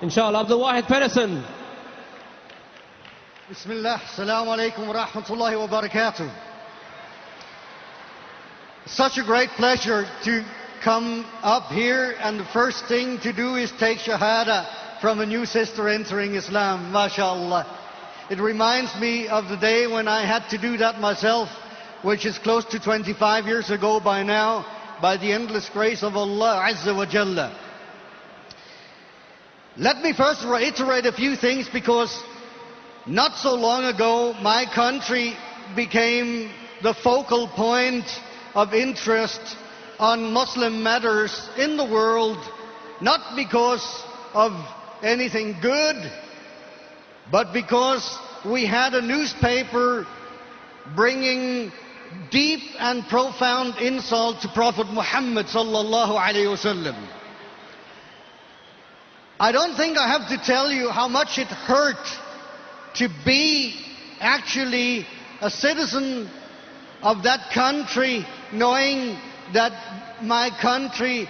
Inshallah, Abdul Wahid Pedersen. Bismillah, assalamu alaikum wa rahmatullahi wa barakatuh. Such a great pleasure to come up here, and the first thing to do is take Shahada from a new sister entering Islam, mashallah. It reminds me of the day when I had to do that myself, which is close to 25 years ago by now, by the endless grace of Allah Azza wa Jalla. Let me first reiterate a few things, because not so long ago my country became the focal point of interest on Muslim matters in the world, not because of anything good, but because we had a newspaper bringing deep and profound insult to Prophet Muhammad sallallahu alaihi wasallam. I don't think I have to tell you how much it hurt to be actually a citizen of that country, knowing that my country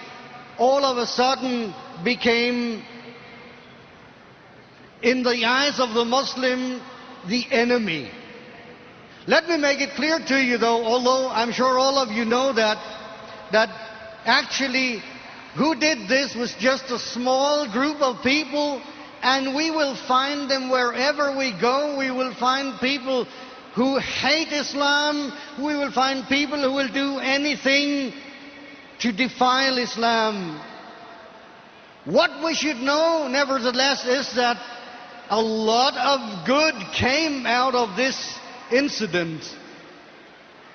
all of a sudden became, in the eyes of the Muslim, the enemy. Let me make it clear to you though, although I'm sure all of you know that actually who did this was just a small group of people, and we will find them wherever we go. We will find people who hate Islam. We will find people who will do anything to defile Islam. What we should know, nevertheless, is that a lot of good came out of this incident.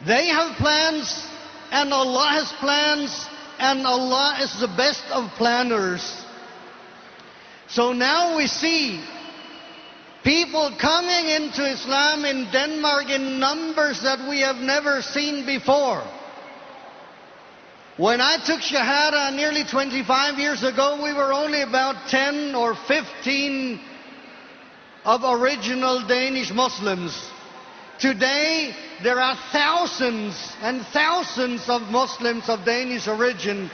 They have plans, and Allah has plans, and Allah is the best of planners. So now we see people coming into Islam in Denmark in numbers that we have never seen before. When I took Shahada nearly 25 years ago, we were only about 10 or 15 of original Danish Muslims. Today, there are thousands and thousands of Muslims of Danish origin,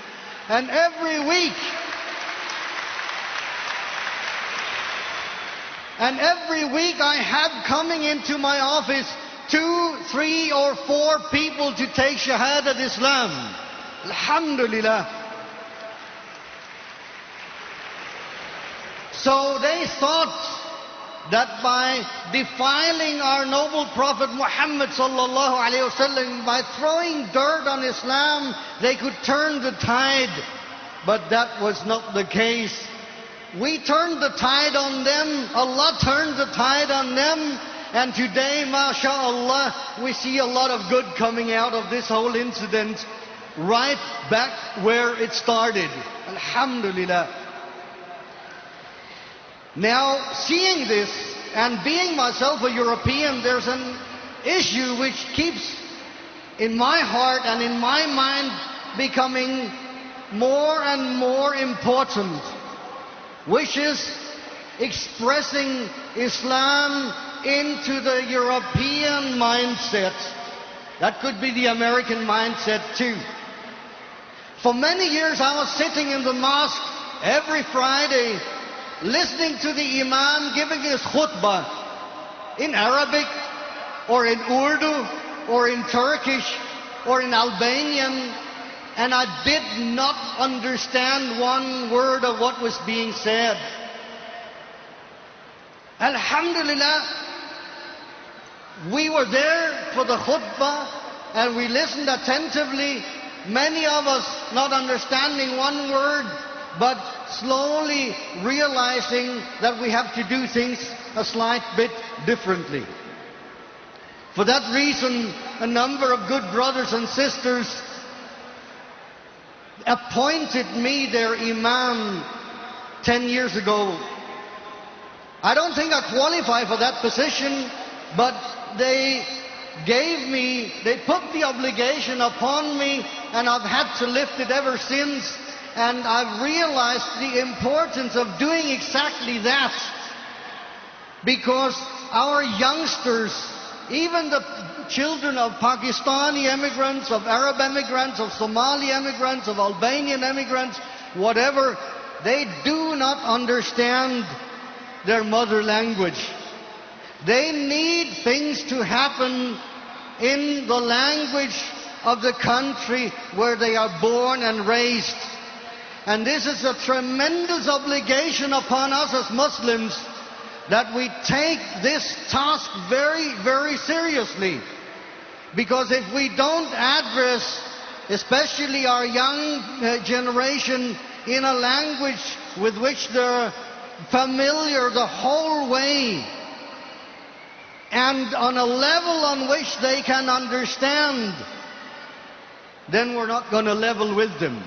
and every week I have coming into my office 2, 3 or 4 people to take Shahadat Islam. Alhamdulillah. So they thought that by defiling our noble Prophet Muhammad sallallahu alaihi wasallam, by throwing dirt on Islam, they could turn the tide. But that was not the case. We turned the tide on them, Allah turned the tide on them, and today, mashallah, we see a lot of good coming out of this whole incident, right back where it started. Alhamdulillah. Now, seeing this, and being myself a European, there's an issue which keeps in my heart and in my mind becoming more and more important, which is expressing Islam into the European mindset. That could be the American mindset too. For many years I was sitting in the mosque every Friday, listening to the Imam giving his khutbah in Arabic or in Urdu or in Turkish or in Albanian, and I did not understand one word of what was being said. Alhamdulillah, we were there for the khutbah and we listened attentively, many of us not understanding one word, but slowly realizing that we have to do things a slight bit differently. For that reason, a number of good brothers and sisters appointed me their Imam 10 years ago. I don't think I qualify for that position, but they put the obligation upon me, and I've had to lift it ever since. And I've realized the importance of doing exactly that, because our youngsters, even the children of Pakistani immigrants, of Arab immigrants, of Somali immigrants, of Albanian immigrants, whatever, they do not understand their mother language. They need things to happen in the language of the country where they are born and raised. And this is a tremendous obligation upon us as Muslims, that we take this task very, very seriously. Because if we don't address, especially our young generation, in a language with which they're familiar the whole way, and on a level on which they can understand, then we're not going to level with them.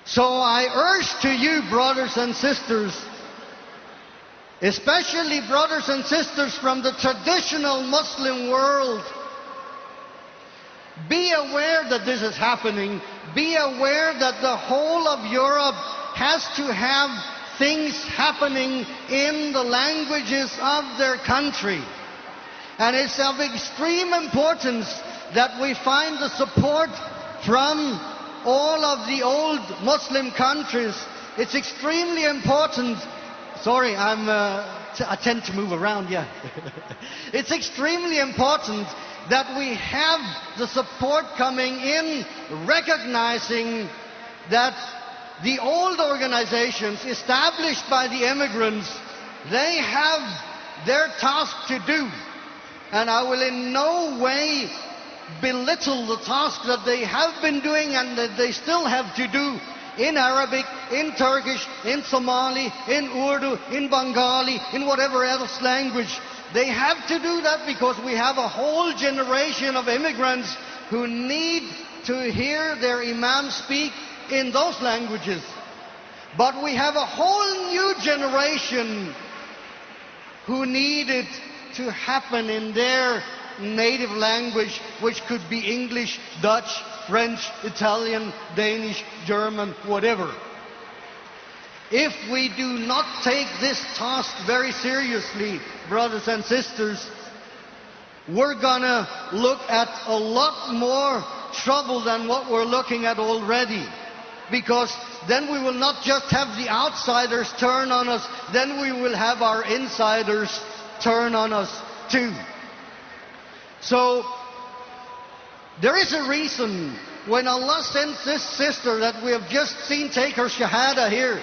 So I urge to you, brothers and sisters, especially brothers and sisters from the traditional Muslim world, be aware that this is happening. Be aware that the whole of Europe has to have things happening in the languages of their country. And it's of extreme importance that we find the support from all of the old Muslim countries. It's extremely important. Sorry, I tend to move around, yeah. It's extremely important that we have the support coming in, recognizing that the old organizations established by the immigrants, they have their task to do. And I will in no way belittle the task that they have been doing and that they still have to do in Arabic, in Turkish, in Somali, in Urdu, in Bengali, in whatever else language. They have to do that because we have a whole generation of immigrants who need to hear their imam speak in those languages. But we have a whole new generation who need it to happen in their native language, which could be English, Dutch, French, Italian, Danish, German, whatever. If we do not take this task very seriously, brothers and sisters, we're gonna look at a lot more trouble than what we're looking at already. Because then we will not just have the outsiders turn on us, then we will have our insiders turn on us too. So, there is a reason when Allah sends this sister that we have just seen take her shahada here,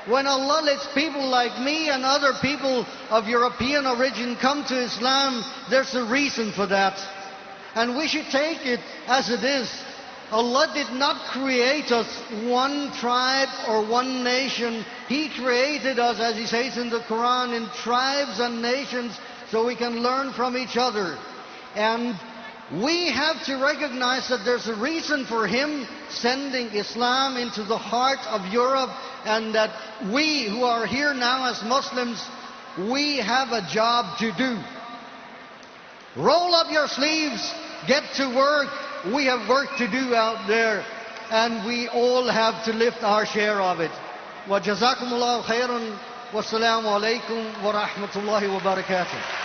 when Allah lets people like me and other people of European origin come to Islam, there's a reason for that. And we should take it as it is. Allah did not create us one tribe or one nation. He created us, as He says in the Quran, in tribes and nations so we can learn from each other. And we have to recognize that there's a reason for Him sending Islam into the heart of Europe, and that we who are here now as Muslims, we have a job to do. Roll up your sleeves, get to work. We have work to do out there, and we all have to lift our share of it. Wa jazakumullahu khairan. Wassalamu alaikum wa rahmatullahi wa barakatuh.